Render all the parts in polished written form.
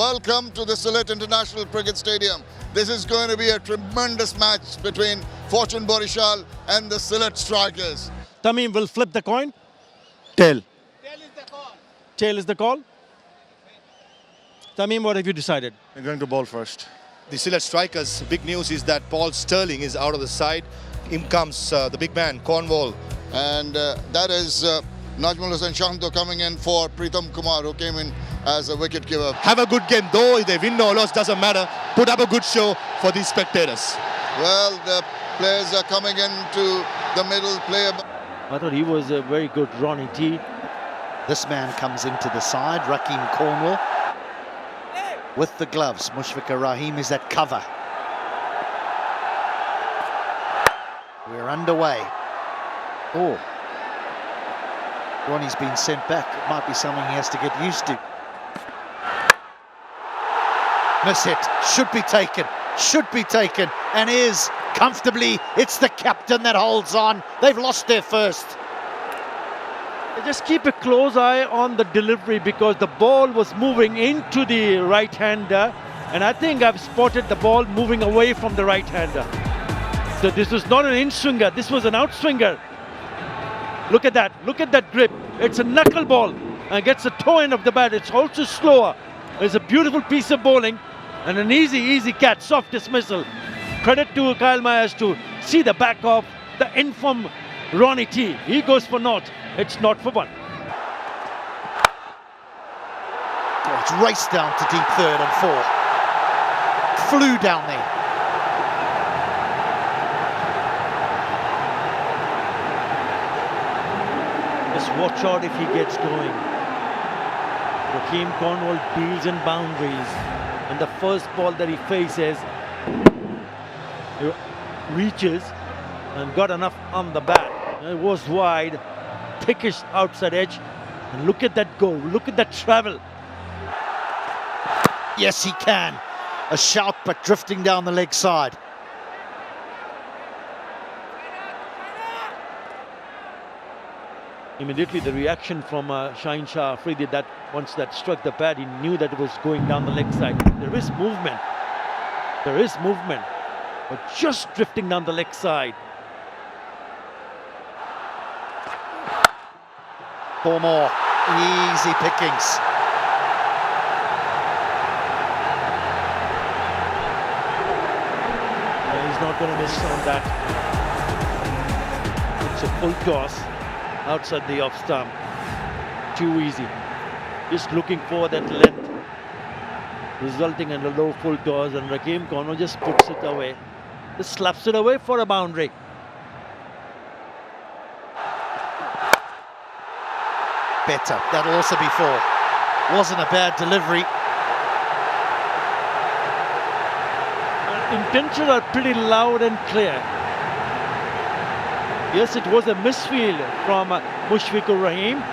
welcome to the Sylhet International Cricket Stadium. This is going to be a tremendous match between Fortune Barishal and the Sylhet strikers. Tamim will flip the coin. Tail. Tail is the call. Tail is the call. Tamim, what have you decided? We're going to bowl first. The Sylhet strikers, big news is that Paul Sterling is out of the side. In comes the big man, Cornwall. And that is Najmul Hussain Shahndo coming in for Pritam Kumar, who came in as a wicket-keeper. Have a good game, though. If they win or lose, doesn't matter. Put up a good show for these spectators. Well, the players are coming into the middle. I thought he was a very good Ronnie T. This man comes into the side, Rakeem Cornwall. With the gloves, Mushfiqur Rahim is at cover. We're underway. Oh, Ronnie's been sent back. It might be something he has to get used to. Miss hit, should be taken, and is comfortably. It's the captain that holds on. They've lost their first. Just keep a close eye on the delivery because the ball was moving into the right-hander, and I think I've spotted the ball moving away from the right-hander. So this was not an in-swinger, this was an out-swinger. Look at that grip. It's a knuckle ball and gets the toe end of the bat. It's also slower. It's a beautiful piece of bowling and an easy catch, soft dismissal. Credit to Kyle Myers to see the back of the informed Ronnie T. He goes for naught. It's not for one. Oh, it's raced down to deep third and four. Flew down there. Just watch out if he gets going. Rakeem Cornwall deals in boundaries, and the first ball that he faces, he reaches and got enough on the bat. It was wide, thickish outside edge, and look at that go, look at that travel. Yes, he can. A shout, but drifting down the leg side. Immediately the reaction from Shaheen Shah Afridi, that once that struck the pad, he knew that it was going down the leg side. There is movement, but just drifting down the leg side. 4 more, easy pickings. He's not going to miss on that. It's a full toss outside the off stump. Too easy. Just looking for that length, resulting in a low full toss, and Rakeem Cornwall just puts it away. Just slaps it away for a boundary. Better, that'll also be 4. Wasn't a bad delivery. Intentions are pretty loud and clear. Yes, it was a misfield from Mushfiqur Rahim,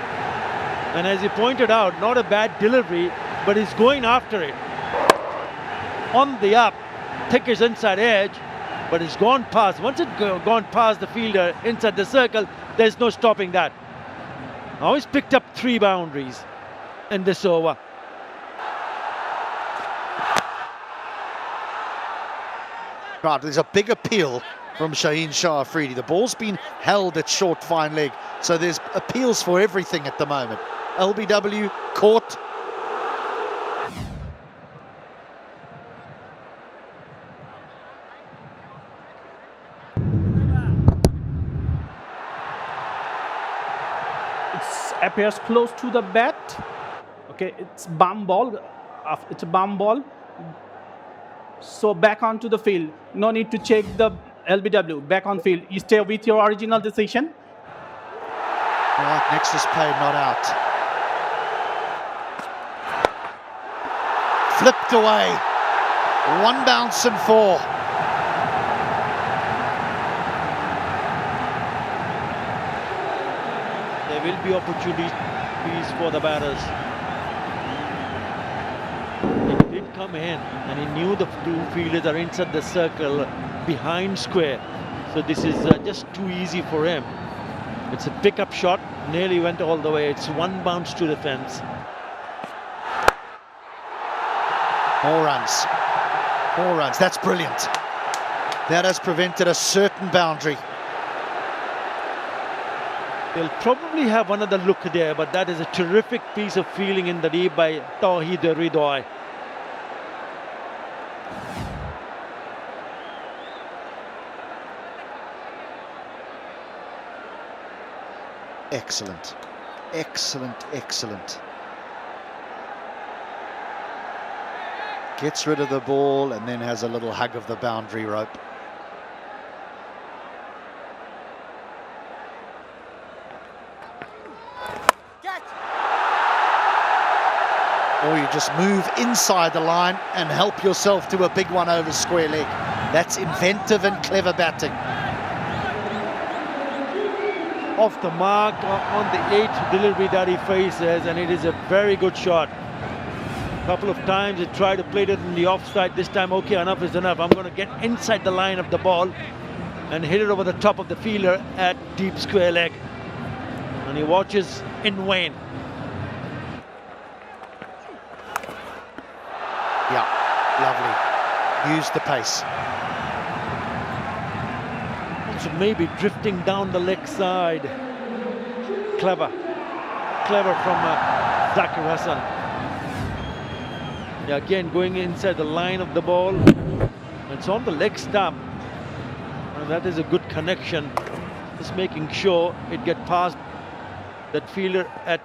and as he pointed out, not a bad delivery, but he's going after it. On the up, thickish inside edge, but it's gone past. Once it's gone past the fielder inside the circle, there's no stopping that. Now he's picked up 3 boundaries in this over. Right, there's a big appeal from Shaheen Shah Afridi. The ball's been held at short fine leg, so there's appeals for everything at the moment. LBW, caught. It appears close to the bat. Okay, it's bum ball. It's a bum ball. So back onto the field. No need to check the LBW. Back on field. You stay with your original decision. Right, next is played, not out. Flipped away. 1 bounce and 4. There will be opportunities for the batters. He did come in, and he knew the 2 fielders are inside the circle behind square. So this is just too easy for him. It's a pickup shot, nearly went all the way. It's 1 bounce to the fence. More runs. More runs. That's brilliant. That has prevented a certain boundary. They'll probably have another look there, but that is a terrific piece of fielding in the deep by 𝗁𝗏𝗂𝗽𝗏𝗀. Excellent. Excellent, excellent. Gets rid of the ball and then has a little hug of the boundary rope. Or you just move inside the line and help yourself to a big one over square leg. That's inventive and clever batting. Off the mark on the 8th delivery that he faces, and it is a very good shot. A couple of times he tried to play it in the offside. This time, okay, enough is enough. I'm going to get inside the line of the ball and hit it over the top of the fielder at deep square leg. And he watches in vain. Yeah, lovely. Use the pace. Also maybe drifting down the leg side. Clever. Clever from Zakir Hassan. Yeah, again, going inside the line of the ball. It's on the leg stump. And that is a good connection. Just making sure it gets past that fielder at...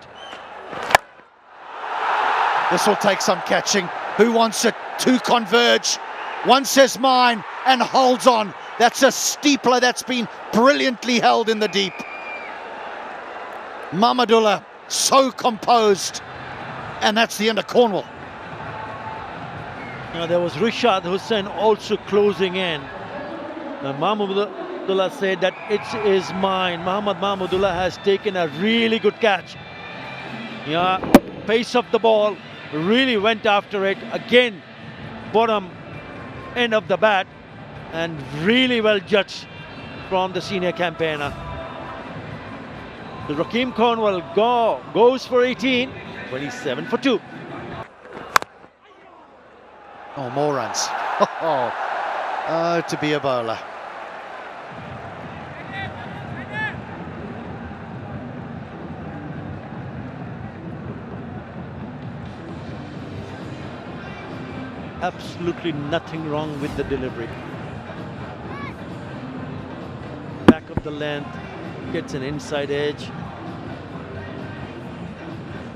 This will take some catching. Who wants it to converge? One says mine and holds on. That's a steepler that's been brilliantly held in the deep. Mahmudullah, so composed. And that's the end of Cornwall. Now there was Rishad Hussain also closing in. Mahmudullah said that it is mine. Mohammad Mahmudullah has taken a really good catch. Yeah, pace of the ball, really went after it. Again, bottom end of the bat, and really well judged from the senior campaigner. The Rakeem Cornwall goes for 18, 27 for 2. Oh, more runs. Oh, to be a bowler. Absolutely nothing wrong with the delivery. Back of the length, gets an inside edge,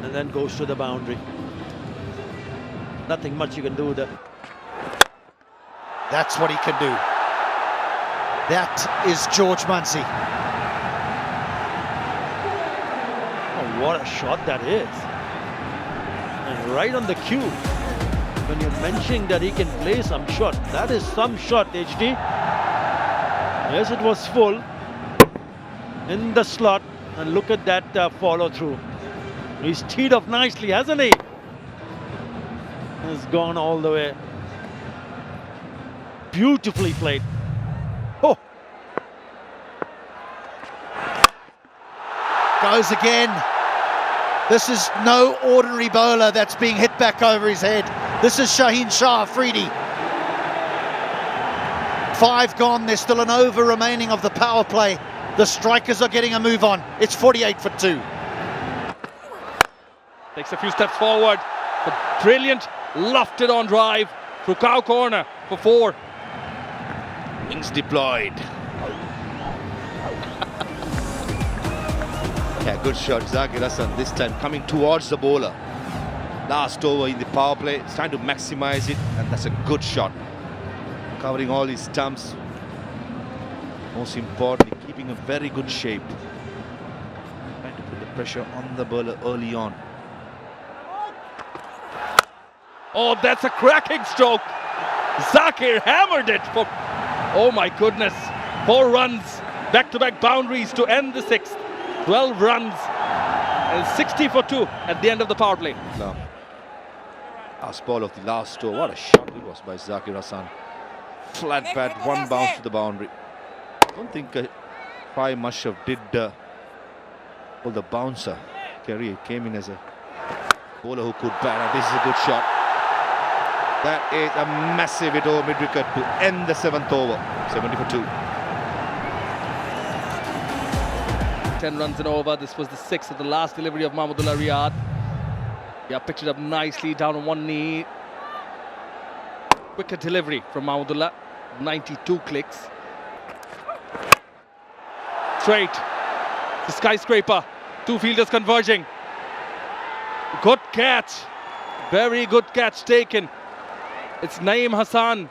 and then goes to the boundary. Nothing much you can do with that. That's what he can do. That is 𝗃𝗏𝗃𝗃𝗃𝗃𝗃𝗃𝗃𝗃. Oh, what a shot that is. And right on the cue. When you're mentioning that he can play some shot, that is some shot, HD. Yes, it was full in the slot, and look at that follow through. He's teed off nicely, hasn't he? Has gone all the way. Beautifully played. Oh, goes again. This is no ordinary bowler that's being hit back over his head. This is Shaheen Shah Afridi. 5 gone, there's still an over remaining of the power play. The strikers are getting a move on. It's 48 for 2. Takes a few steps forward. The brilliant lofted on drive through cow corner for 4. Wings deployed. Yeah, good shot. Zakir Hassan this time coming towards the bowler. Last over in the power play, it's trying to maximize it, and that's a good shot. Covering all his stumps. Most importantly, keeping a very good shape. Trying to put the pressure on the bowler early on. Oh, that's a cracking stroke. Zakir hammered it for, oh my goodness, 4 runs, back-to-back boundaries to end the 6th. 12 runs and 60 for 2 at the end of the power play. Now, last ball of the last over. What a shot it was by Zakir Hassan. Flat bat, 1 bounce to the boundary. I don't think 𝗃𝗏𝗃𝗃𝗃 did pull the bouncer. Kerry came in as a bowler who could bat, and this is a good shot. That is a massive 𝗿𝗏𝗽 mid-wicket to end the 7th over. 70 for 2. 10 runs in over. This was the 6th of the last delivery of Mahmudullah Riyad. Yeah, picked it up nicely down on one knee. Quicker delivery from Mahmudullah. 92 clicks. Straight. The skyscraper. Two fielders converging. Good catch. Very good catch taken. It's Naeem Hassan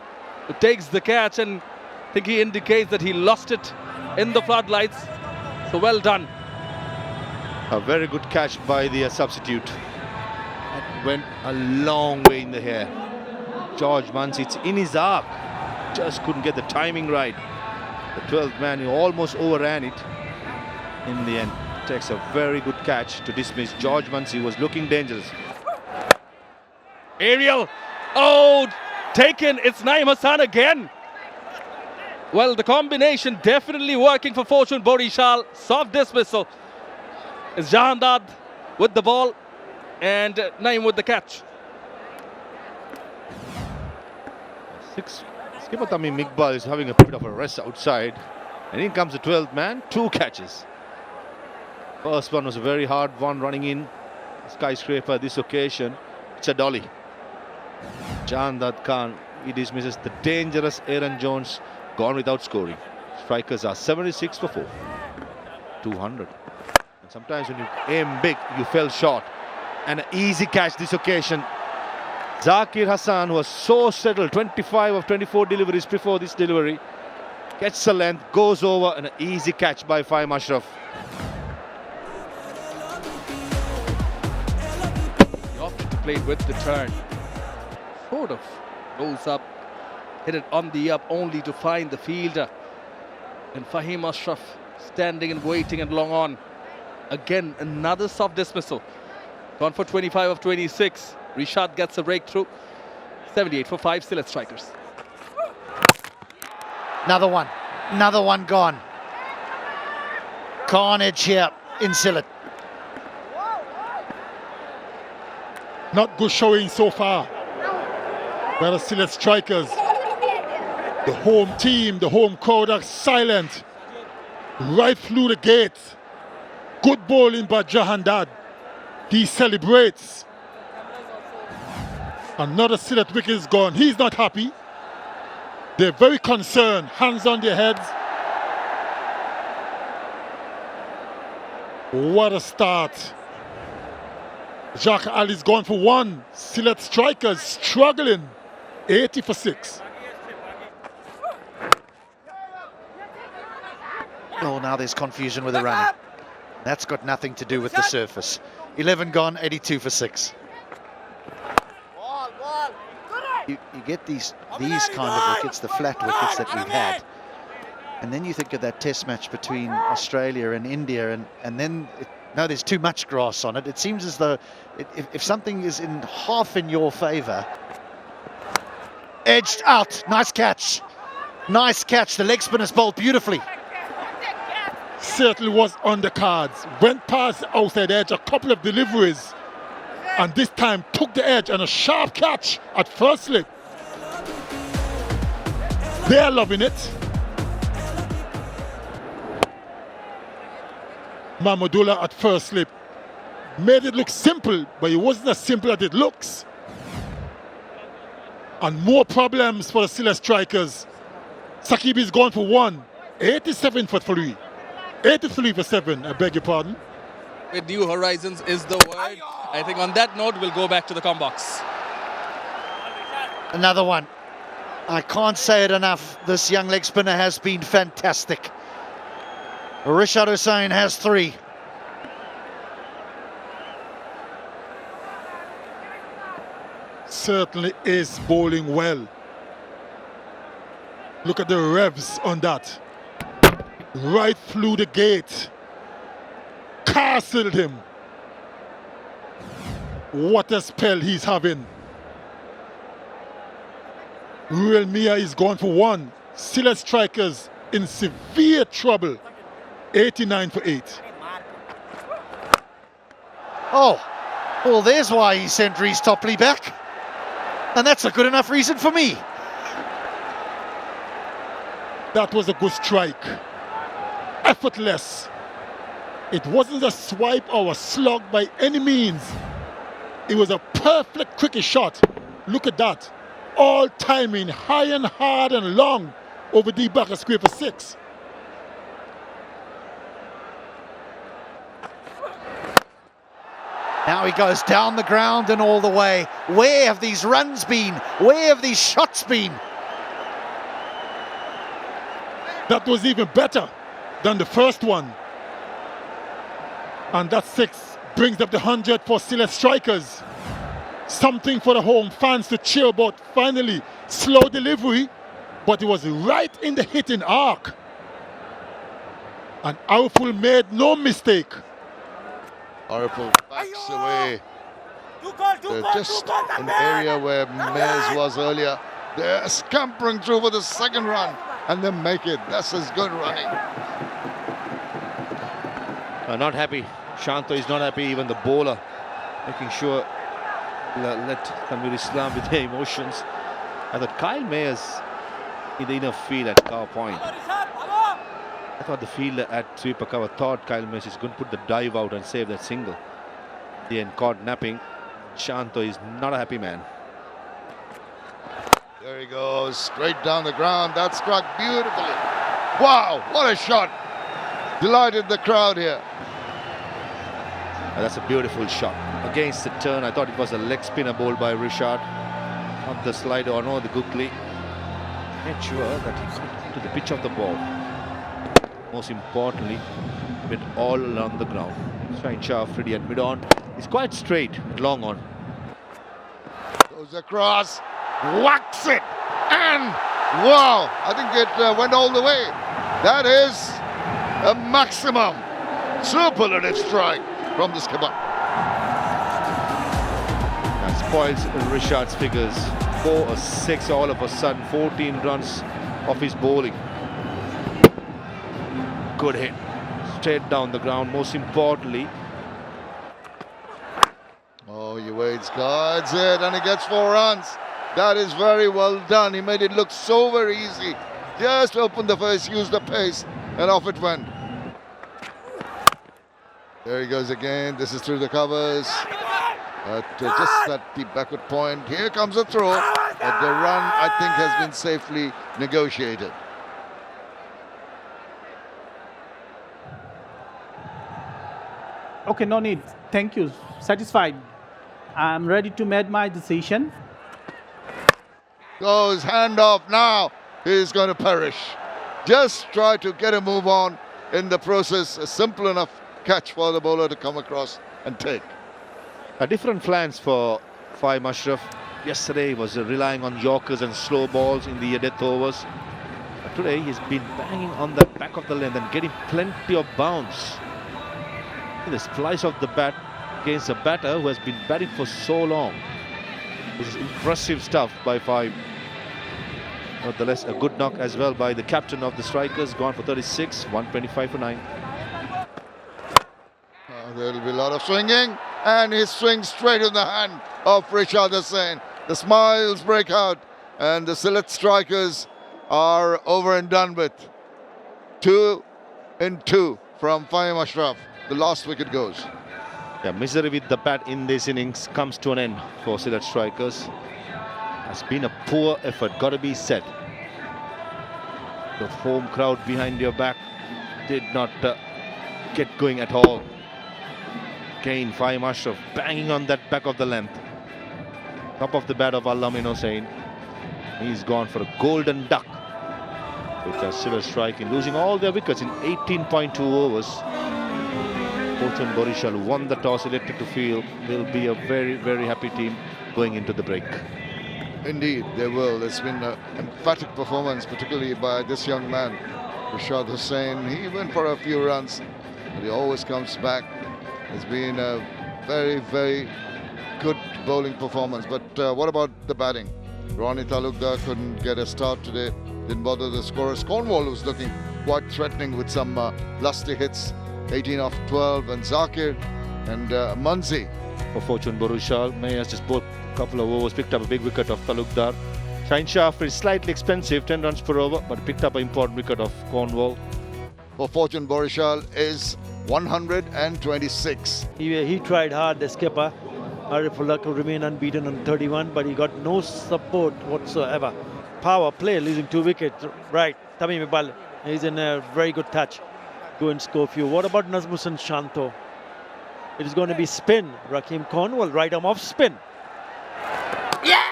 who takes the catch, and I think he indicates that he lost it in the floodlights. So well done. A very good catch by the substitute. That went a long way in the air. 𝗃𝗃𝗃𝗃𝗃, it's in his arc. Just couldn't get the timing right. The 12th man, he almost overran it. In the end, takes a very good catch to dismiss. 𝗃𝗃𝗃𝗃, he was looking dangerous. Aerial. Oh, taken. It's Naeem Hassan again. Well, the combination definitely working for Fortune Barishal. Soft dismissal. It's Jahandad with the ball and Naeem with the catch. Skipper Tamim Iqbal is having a bit of a rest outside. And in comes the 12th man, 2 catches. First one was a very hard one running in. Skyscraper this occasion. It's a dolly. Jahandad Khan, he dismisses the dangerous Aaron Jones, gone without scoring. Strikers are 76 for 4. 200. And sometimes when you aim big, you fell short. And an easy catch this occasion. Zakir Hassan was so settled, 25 of 24 deliveries before this delivery. Gets the length, goes over, and an easy catch by Fahim Ashraf. He opted to play with the turn. Sort of goes up, hit it on the up only to find the fielder. And Fahim Ashraf standing and waiting and long on. Again, another soft dismissal. Gone for 25 of 26. Rishad gets a breakthrough. 78 for 5 Sylhet strikers. Another one gone. Carnage here in Sylhet. Not good showing so far by the Sylhet strikers. The home team, the home crowd are silent. Right through the gate. Good bowling by Jahandad. He celebrates. Another Sylhet wicket is gone. He's not happy. They're very concerned. Hands on their heads. What a start. Jacques Ali's gone for 1. Sylhet strikers struggling. 80 for 6. Oh, now there's confusion with the running. That's got nothing to do with the surface. 11 gone, 82 for 6. You get these kind of wickets, the flat wickets that we've had. And then you think of that test match between Australia and India, and then no, there's too much grass on it. It seems as though if something is in half in your favour. Edged out, nice catch. Nice catch, the leg spinner's bowled beautifully. Certainly was on the cards. Went past the outside edge, a couple of deliveries. And this time took the edge and a sharp catch at first slip. They're loving it. Mahmudullah at first slip made it look simple, but it wasn't as simple as it looks. And more problems for the Sylhet strikers. Saqib is gone for 1. 87 for 3. 83 for 7, I beg your pardon. With new horizons is the word. I think on that note, we'll go back to the com box. Another one. I can't say it enough. This young leg spinner has been fantastic. Rishad Hussain has 3. Certainly is bowling well. Look at the revs on that. Right through the gate. Castled him. What a spell he's having. Ruel Mia is gone for 1. Sylhet strikers in severe trouble. 89 for 8. Oh, well, there's why he sent 𝗃𝗏𝗃𝗃𝗃 back. And that's a good enough reason for me. That was a good strike. Effortless. It wasn't a swipe or a slug by any means. It was a perfect cricket shot. Look at that. All timing, high and hard and long over 𝗃𝗃𝗃𝗃 square for 6. Now he goes down the ground and all the way. Where have these runs been? Where have these shots been? That was even better than the first one. And that 6 brings up the 100 for Sylhet strikers. Something for the home fans to cheer about. Finally, slow delivery, but it was right in the hitting arc. And Ariful made no mistake. Ariful backs away. They're just in the area where Mayers was earlier. They're scampering through for the second run, and they make it. That's as good running. Not happy. Shanto is not happy, even the bowler, making sure let Tanvir Islam with their emotions. I thought Kyle Mayers in the inner field at cover point. I thought the fielder at 𝗃𝗃𝗃𝗃 thought Kyle Mayers is going to put the dive out and save that single. The end caught napping. Shanto is not a happy man. There he goes, straight down the ground. That struck beautifully. Wow, what a shot. Delighted the crowd here. And that's a beautiful shot. Against the turn, I thought it was a leg spinner bowled by Richard. Not the slider or no, the googly. Made sure that he got to the pitch of the ball. Most importantly, went all along the ground. Shaheen Shah Afridi at mid-on. He's quite straight at long on. Goes across, whacks it, and wow, I think it went all the way. That is a maximum superlative strike from this 𝗃𝗃𝗃𝗃. That spoils Richard's figures. 4 or 6 all of a sudden, 14 runs off his bowling. Good hit, straight down the ground. Most importantly, oh, 𝐘𝐜𝐻 guards it, and he gets 4 runs. That is very well done. He made it look so very easy. Just opened the face, used the pace, and off it went. There he goes again. This is through the covers. Just at the backward point. Here comes a throw. But the run, I think, has been safely negotiated. Okay, no need. Thank you. Satisfied. I'm ready to make my decision. Goes hand off now. He's going to perish. Just try to get a move on in the process. A simple enough catch for the bowler to come across and take. Different plans for Fahim Ashraf. Yesterday he was relying on Yorkers and slow balls in the death overs. But today he's been banging on the back of the length and getting plenty of bounce. The slice of the bat against a batter who has been batting for so long. This is impressive stuff by Fahim. Nonetheless, a good knock as well by the captain of the strikers, gone for 36, 125 for 9. There will be a lot of swinging, and he swings straight in the hand of Rishad Hussain. The smiles break out, and the Sylhet strikers are over and done with. 2 and 2 from Fahim Ashraf. The last wicket goes. Yeah, misery with the bat in this innings comes to an end for Sylhet strikers. Has been a poor effort, got to be said. The home crowd behind your back did not get going at all. Again, Fahim Ashraf banging on that back of the length. Top of the bat of Al-Amin Hussain. He's gone for a golden duck with a Sylhet strike in losing all their wickets in 18.2 overs. Fortune Barishal, who won the toss, elected to field, will be a very, very happy team going into the break. Indeed, they will. It's been an emphatic performance, particularly by this young man, Rishad Hussain. He went for a few runs, but he always comes back. It's been a very, very good bowling performance. But what about the batting? Ronnie Talukdar couldn't get a start today. Didn't bother the scorers. Cornwall was looking quite threatening with some lusty hits. 18 off 12, and Zakir and Munzi. For Fortune Barishal, Mayers just bowled couple of overs, picked up a big wicket of Talukdar. Shaheen Shah is slightly expensive, 10 runs per over, but picked up an important wicket of Cornwall. For fortune, Barishal is 126. He tried hard, the skipper. Arifullah could remain unbeaten on 31, but he got no support whatsoever. Power play, losing 2 wickets. Right, Tamim Iqbal, he's in a very good touch. Go and score few. What about Nazmuddin Shanto? It is going to be spin. Rakeem Cornwall, right arm off spin. Yeah!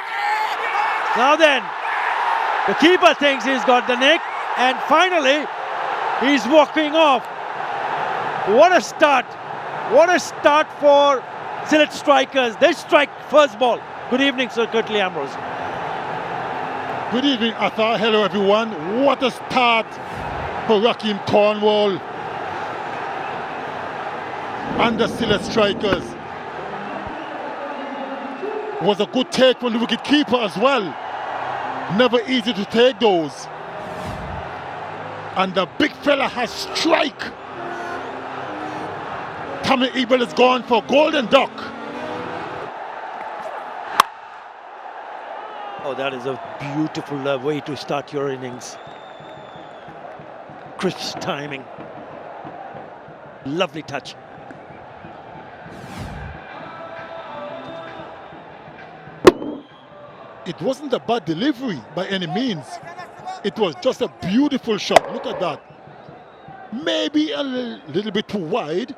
Now then, the keeper thinks he's got the nick, and finally, he's walking off. What a start. What a start for Sylhet strikers. They strike first ball. Good evening, Sir Curtly Ambrose. Good evening, Arthur. Hello, everyone. What a start for Rakeem Cornwall and the Sylhet strikers. Was a good take from the wicket keeper as well. Never easy to take those. And the big fella has strike. Tamim Iqbal is gone for golden duck. Oh, that is a beautiful way to start your innings. Crisp timing. Lovely touch. It wasn't a bad delivery by any means. It was just a beautiful shot. Look at that. Maybe a little bit too wide,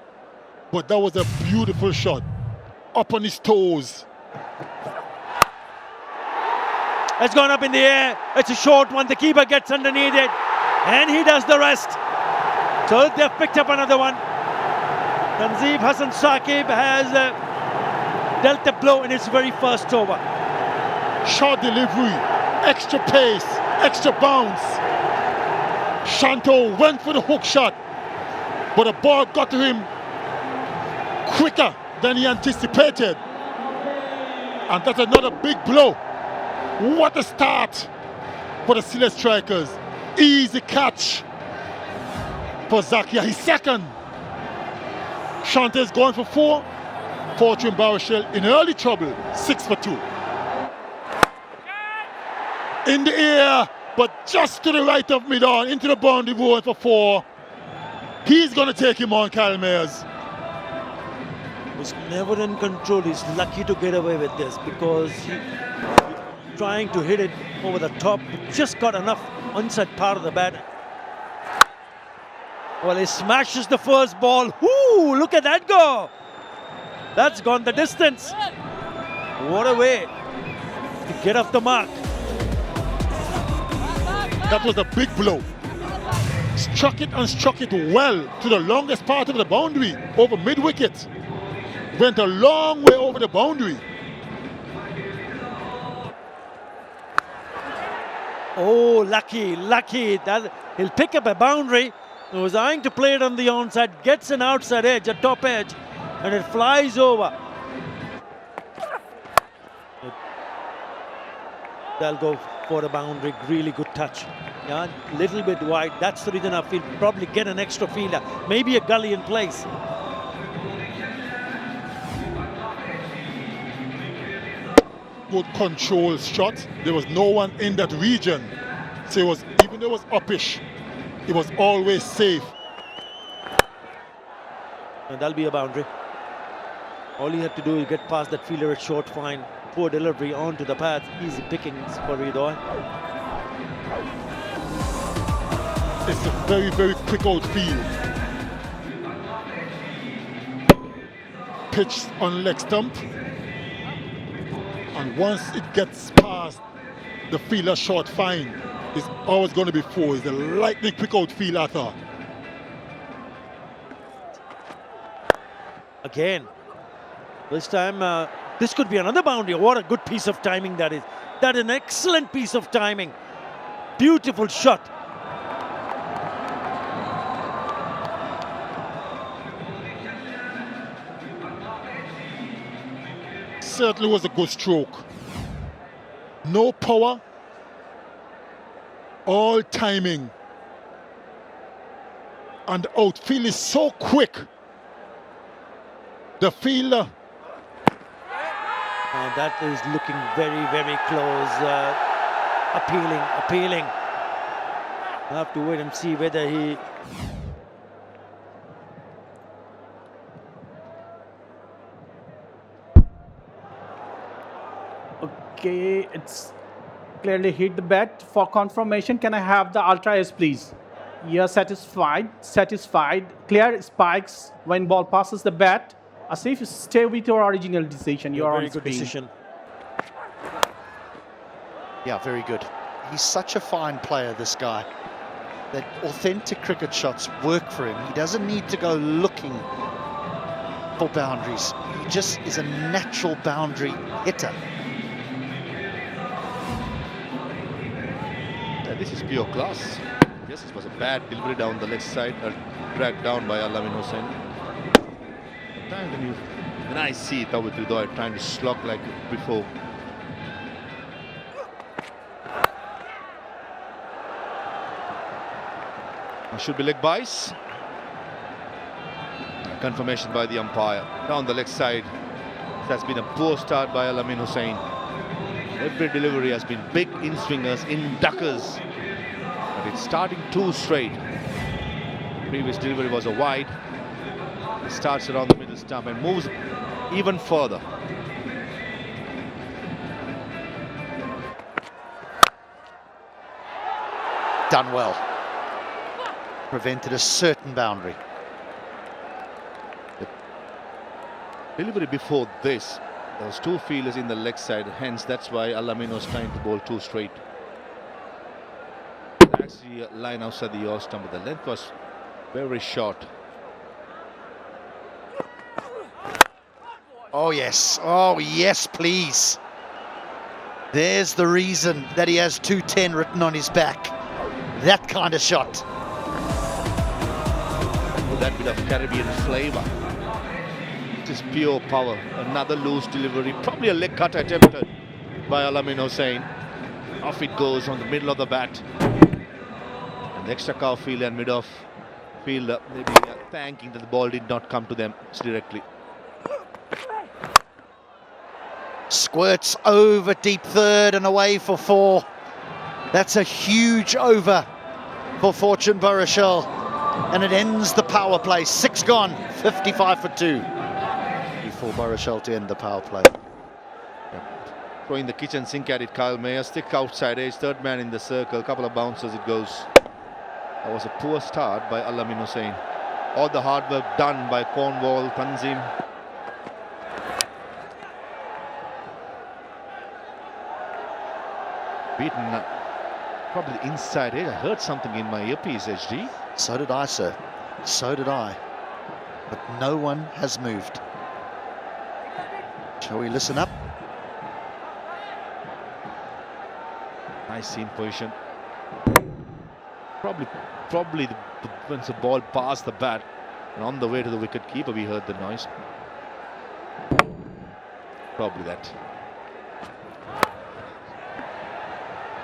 but that was a beautiful shot. Up on his toes. It's gone up in the air. It's a short one. The keeper gets underneath it, and he does the rest. So they've picked up another one. Tanzeem Hassan Saqib has dealt a blow in his very first over. Short delivery, extra pace, extra bounce. Shanto went for the hook shot, but the ball got to him quicker than he anticipated. And that's another big blow. What a start for the Sylhet strikers. Easy catch for Zakia. He's second. Shanto is going for 4. Fortune Barishal in early trouble, 6 for 2. In the air, but just to the right of mid-on, into the boundary going for 4. He's going to take him on, Kyle Mayers. Was never in control. He's lucky to get away with this because he trying to hit it over the top, just got enough onside part of the bat. Well, he smashes the first ball. Ooh, look at that go. That's gone the distance. What a way to get off the mark. That was a big blow. Struck it and struck it well to the longest part of the boundary, over mid-wicket. Went a long way over the boundary. Oh, lucky. That he'll pick up a boundary. He was eyeing to play it on the onside, gets an outside edge, a top edge, and it flies over. They'll go for a boundary. Really good touch. Yeah, little bit wide. That's the reason I feel probably get an extra fielder, maybe a gully in place. Good control shot. There was no one in that region, so it was, even though it was uppish, it was always safe. And that'll be a boundary. All you have to do is get past that fielder at short, fine. Poor delivery onto the pads. Easy pickings for Ridwan. It's a very, very quick outfield. Pitch on leg stump. And once it gets past the fielder short fine, it's always going to be 4. It's a lightning quick outfield, I thought. Again. This time, this could be another boundary. What a good piece of timing that is. That is an excellent piece of timing. Beautiful shot. Certainly was a good stroke. No power, all timing. And the outfield is so quick. The fielder And that is looking very, very close. Appealing. We'll have to wait and see whether he... Okay, it's clearly hit the bat. For confirmation, can I have the Ultra S, please? Yeah, satisfied. Clear spikes when ball passes the bat. Asif, stay with your original decision. You are on very good screen. decision. Yeah, very good. He's such a fine player, this guy. That authentic cricket shots work for him. He doesn't need to go looking for boundaries. He just is a natural boundary hitter. This is pure class. Yes, it was a bad delivery down the left side, dragged down by 𝗂𝗏𝗄𝗃. When I see 𝗃𝗵𝗂𝗀 trying to slog like before. Should be leg bias. Confirmation by the umpire. Down the left side. That's been a poor start by 𝗂𝗏𝗄𝗃. Every delivery has been big in swingers, in duckers. But it's starting too straight. Previous delivery was a wide. It starts around the middle stump and moves even further. Done well. Prevented a certain boundary. The delivery before this, there was two fielders in the leg side, hence that's why 𝗂𝗏𝗄𝗃 was trying to bowl too straight. Actually, line outside the off stump, but the length was very short. Oh yes, please. There's the reason that he has 210 written on his back. That kind of shot. With that bit of Caribbean flavor. Just pure power. Another loose delivery, probably a leg cut attempted by 𝗂𝗏𝗄𝗃. Off it goes on the middle of the bat. And the extra cow fielder and mid-off fielder maybe thanking that the ball did not come to them directly. Squirts over deep third and away for 4. That's a huge over for Fortune Barishal. And it ends the power play. 6 gone, 55 for 2. For Barishal to end the power play. Throwing the kitchen sink at it, Kyle Mayers, stick outside edge, third man in the circle, couple of bounces it goes. That was a poor start by 𝗂𝗏𝗄𝗃. All the hard work done by Cornwall, Tanzim. Beaten probably the inside edge. I heard something in my earpiece, HD. So did I, sir. So did I. But no one has moved. Shall we listen up? Nice seam position. Probably once the ball passed the bat and on the way to the wicket keeper, we heard the noise. Probably that.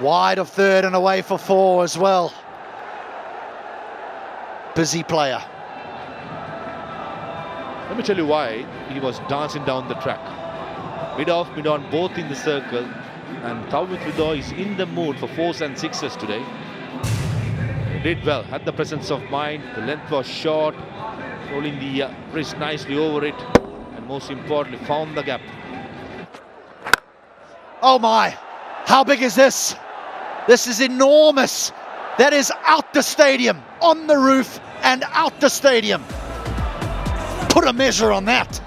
Wide of third and away for 4 as well. Busy player. Let me tell you why he was dancing down the track. Mid-off, mid-on, both in the circle. And 𝗃𝗵𝗂𝗀 is in the mood for 4s and 6s today. He did well, had the presence of mind. The length was short, rolling the wrist nicely over it. And most importantly, found the gap. Oh my, how big is this? This is enormous. That is out the stadium, on the roof and out the stadium. Put a measure on that.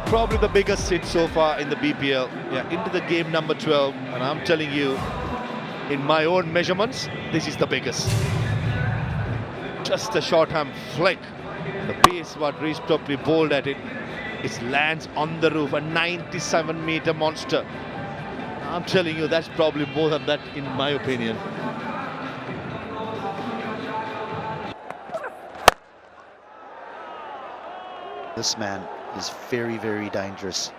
Probably the biggest hit so far in the BPL. Yeah, into the game number 12. And I'm telling you, in my own measurements, this is the biggest. Just a short arm flick. The pace what Reece Topley bowled at it. It lands on the roof, a 97-meter monster. I'm telling you, that's probably more than that in my opinion. This man is very, very dangerous.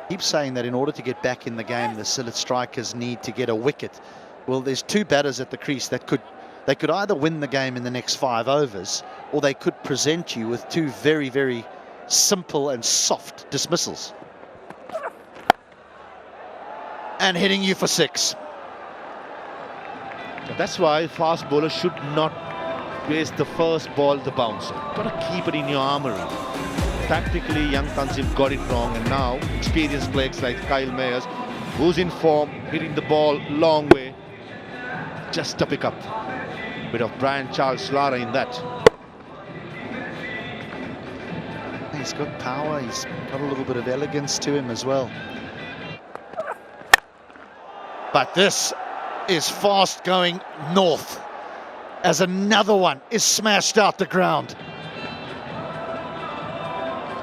Keep saying that in order to get back in the game, the Sylhet strikers need to get a wicket. Well, there's 2 batters at the crease that could either win the game in the next 5 overs, or they could present you with 2 very, very simple and soft dismissals. And hitting you for 6. That's why fast bowlers should not waste the first ball, the bouncer. Got to keep it in your armory. Tactically, young Tanzim got it wrong, and now experienced players like Kyle Mayers, who's in form, hitting the ball long way, just to pick up. Bit of Brian Charles Lara in that. He's got power, he's got a little bit of elegance to him as well. But this is fast going north as another one is smashed out the ground.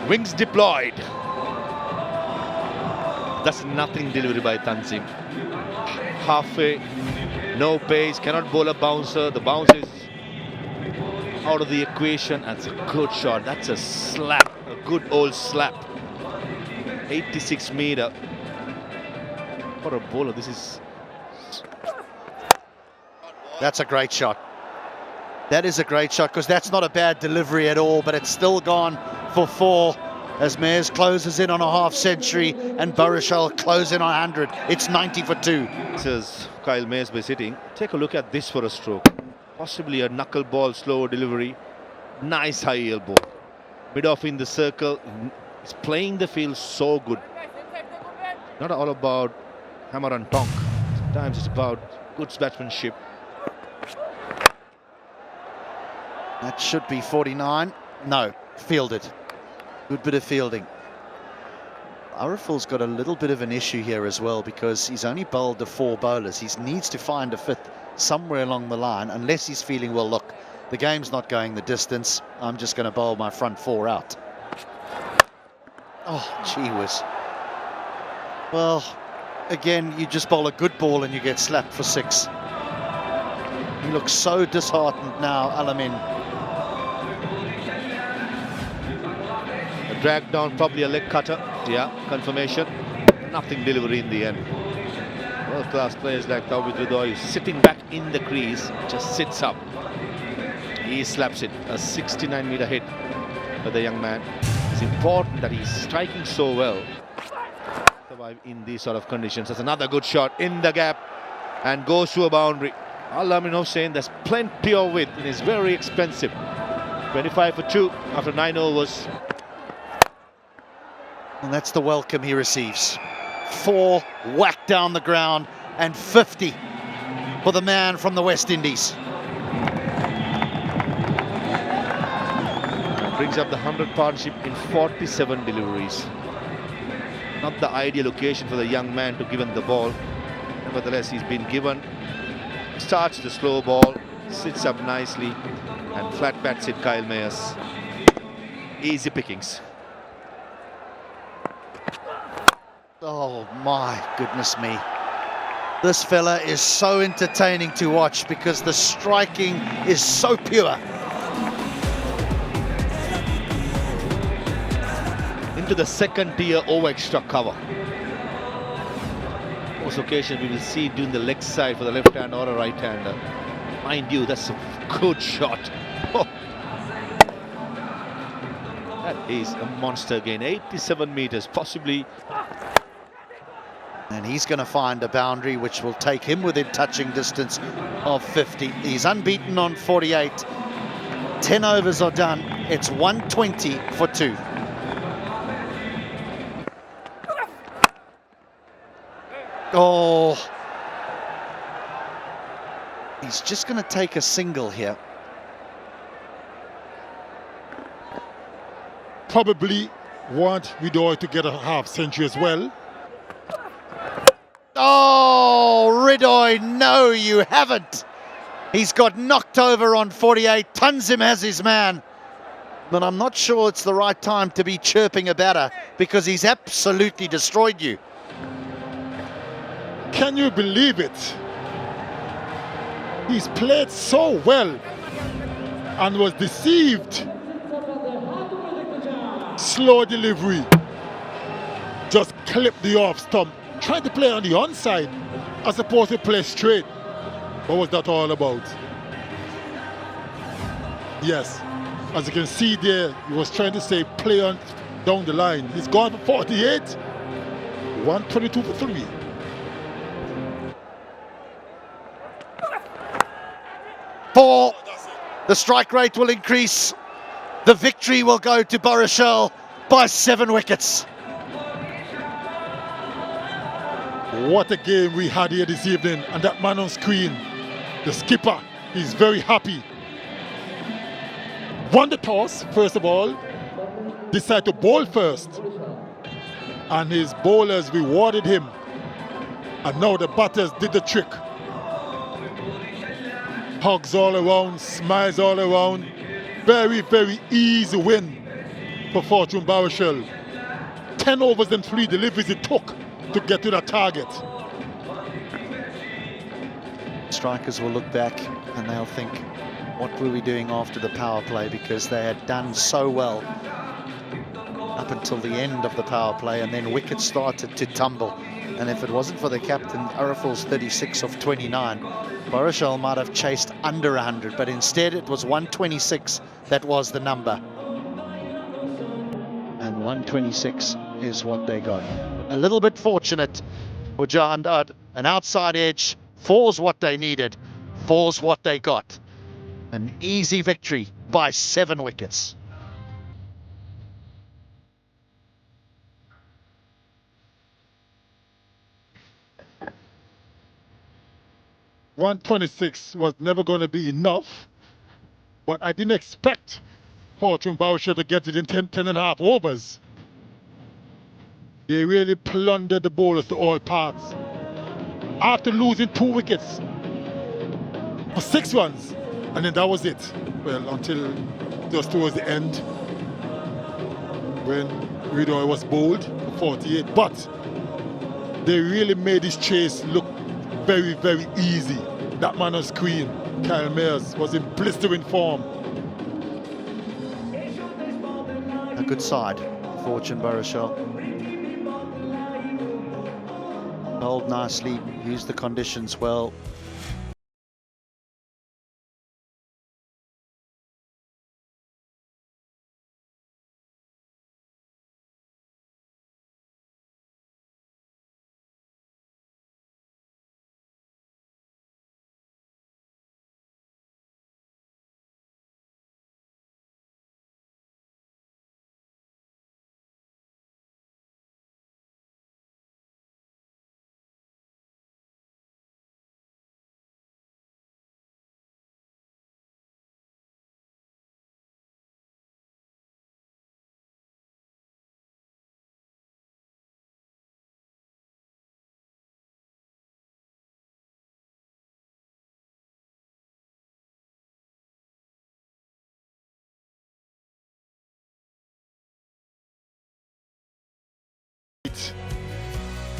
Wings deployed. That's nothing delivery by Tanzim. Halfway, no pace, cannot bowl a bouncer. The bounce is out of the equation. That's a good shot. That's a slap, a good old slap. 86 meter. For a bowler, this is... That's a great shot. That is a great shot, because that's not a bad delivery at all, but it's still gone for 4 as Mayers closes in on a half century and Barishal close in on 100. It's 90 for 2. This is Kyle Mayers by sitting. Take a look at this for a stroke. Possibly a knuckleball, slow delivery. Nice high elbow. Mid off in the circle. He's playing the field so good. Not all about hammer and tonk. Sometimes it's about good batsmanship. That should be 49. No, fielded. Good bit of fielding. Araful's got a little bit of an issue here as well, because he's only bowled the 4 bowlers. He needs to find a 5th somewhere along the line, unless he's feeling, well, look, the game's not going the distance. I'm just going to bowl my front 4 out. Oh, gee whiz. Well, again, you just bowl a good ball and you get slapped for 6. He looks so disheartened now, Alamin. A drag down, probably a leg cutter. Yeah, confirmation. Nothing delivery in the end. World-class players like 𝗃𝗏𝗃𝗏 sitting back in the crease, just sits up. He slaps it. A 69 meter hit for the young man. It's important that he's striking so well. Survive in these sort of conditions. That's another good shot in the gap and goes to a boundary. Al-Amin saying there's plenty of width and it's very expensive. 25 for 2 after 9 overs. And that's the welcome he receives. 4 whacked down the ground and 50 for the man from the West Indies. Brings up the 100 partnership in 47 deliveries. Not the ideal occasion for the young man to give him the ball. Nevertheless, he's been given. Starts the slow ball, sits up nicely, and flat bats it Kyle Mayers. Easy pickings. Oh my goodness me. This fella is so entertaining to watch because the striking is so pure. Into the second tier over extra cover. Most occasions we will see doing the leg side for the left hand or a right hander. Mind you, that's a good shot. Oh. That is a monster again. 87 meters, possibly. And he's going to find a boundary which will take him within touching distance of 50. He's unbeaten on 48. 10 overs are done. It's 120 for 2. Oh, he's just going to take a single here. Probably want 𝗿𝗏𝗽 to get a half century as well. Oh, 𝗿𝗏𝗽, no, you haven't. He's got knocked over on 48. Tanzim has his man. But I'm not sure it's the right time to be chirping a batter because he's absolutely destroyed you. Can you believe it? He's played so well and was deceived. Slow delivery. Just clip the off stump. Tried to play on the onside as opposed to play straight. What was that all about? Yes, As you can see there, he was trying to say play on down the line. He's gone for 48. 122 for 3. Four. The strike rate will increase. The victory will go to Barishal by 7 wickets. What a game we had here this evening, and that man on screen, the skipper, he's very happy. Won the toss, first of all, decided to bowl first, and his bowlers rewarded him, and now the batters did the trick. Hugs all around, smiles all around. Very, very easy win for Fortune Barishal. 10 overs and 3 deliveries it took to get to that target. Strikers will look back and they'll think, what were we doing after the power play? Because they had done so well up until the end of the power play, and then wickets started to tumble. And if it wasn't for the captain, Araful's 36 of 29, Barishal might have chased under 100, but instead it was 126 that was the number. And 126 is what they got. A little bit fortunate for Jahandad. An outside edge, 4's what they needed, 4's what they got. An easy victory by 7 wickets. .126 was never going to be enough, but I didn't expect Fortune Barishal to get it in 10 and a half overs. They really plundered the bowlers to all parts. After losing 2 wickets for 6 runs, and then that was it. Well, until just towards the end, when Ridor was bowled for 48, but they really made this chase look very, very easy. That man on screen, Kyle Mayers, was in blistering form. A good side, Fortune Barishal. Bowled nicely, used the conditions well.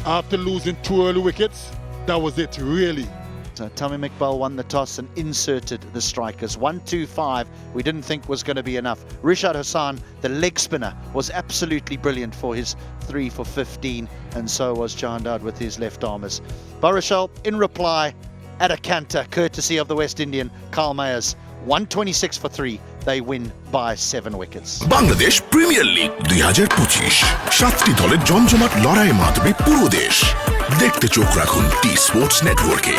After losing 2 early wickets, that was it, really. So 𝗂𝗵𝗂𝗃 won the toss and inserted the strikers. 1-2-5 we didn't think was going to be enough. Rishad Hassan, the leg spinner, was absolutely brilliant for his 3 for 15, and so was Jahandad with his left armers. Barishal, in reply, at a canter, courtesy of the West Indian, Kyle Mayers, 126 for 3. They win by 7 wickets. Bangladesh premier league 2025 7টি দলের জমজমাট লড়াইয়ে মাতবে পুরো দেশ। দেখতে চোখ রাখুন T Sports নেটওয়ার্কে।